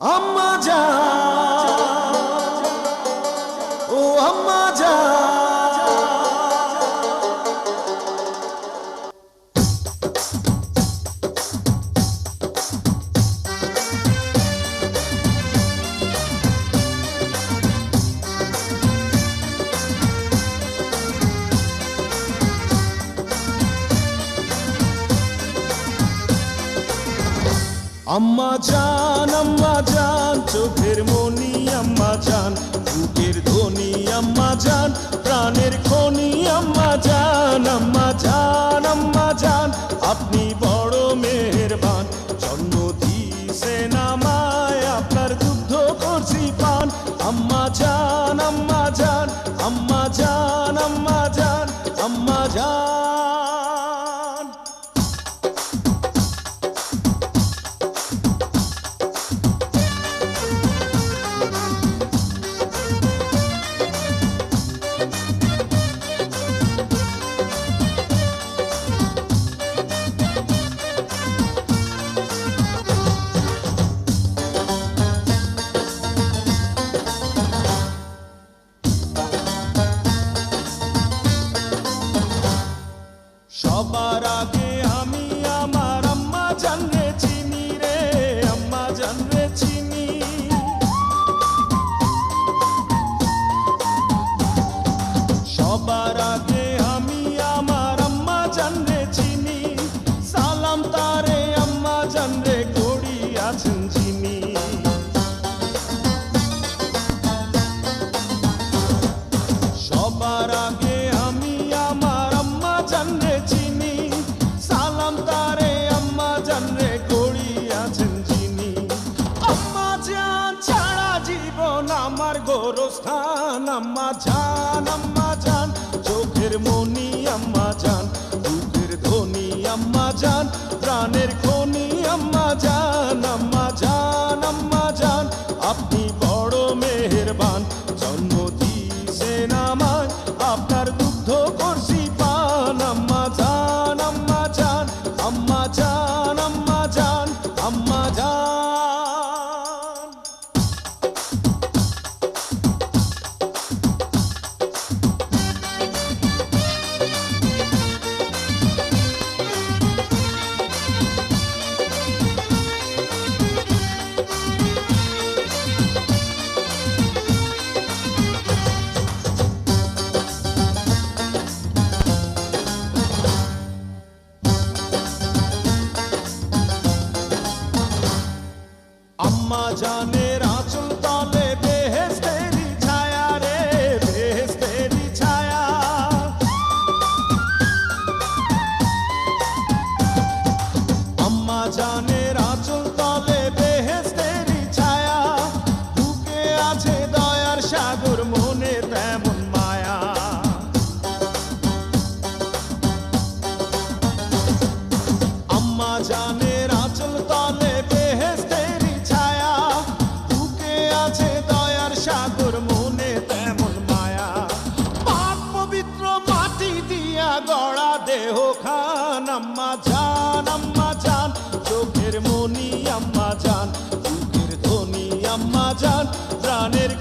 আম্মা জান, ও আম্মা জান, আম্মা জান চোখের মনি আম্মা জান, বুকের ধ্বনি আম্মা জান, প্রাণের খনি আম্মা জান। আম্মা জান, আম্মা জান, আপনি বড় মেহেরবান, জন্ম দিয়েছেন আমায়, আপনার দুগ্ধ করছি পান। আম্মা জান, আম্মা জান, আম্মা জান, আম্মা জান, আম্মা জান। সবার আগে আমি আমার আম্মা জানরে চিনি রে, আম্মা জানরে চিনি। সবার আগে আমি আমার আম্মা জানরে চিনি, সালাম তারে আম্মা জানরে করি আছেন যিনি। সবার আগে আমি আমার আম্মা জানরে চিনি, সালাম তারে আম্মা জানরে করি আছেন যিনি। আম্মা জান ছাড়া জীবন আমার গোরস্থান। আম্মা জান, আম্মা জান, চোখের মনি আম্মা জান, বুকের ধ্বনি আম্মা জান, প্রাণের খনি আম্মা জান। আম্মা জান, আম্মা জান, আপনি বড় মেহেরবান, জন্ম দিয়েছেন আমায়, আপনার দুগ্ধ করছি পান। আম্মা জান, আম্মা জান, আম্মা জান, আম্মা জান, আম্মা জান। আম্মা জানের আঁচল তলে বেহেশতেরি ছায়া রে, বেহেশতেরি ছায়া। আম্মা জানের আঁচল তলে বেহেশতেরি ছায়া, বুকে আছে দয়ার সাগর, মনে তেমন মায়া। আম্মা জানের আঁচল তলে বেহেশতেরি ছায়া, বুকে আছে দয়ার সাগর, মনে তেমন মায়া। পাক পবিত্র মাটি দিয়া গড়া দেহ খান। আম্মা জান, আম্মা জান, চোখের মনি আম্মা জান, বুকের ধ্বনি আম্মা জান, প্রাণের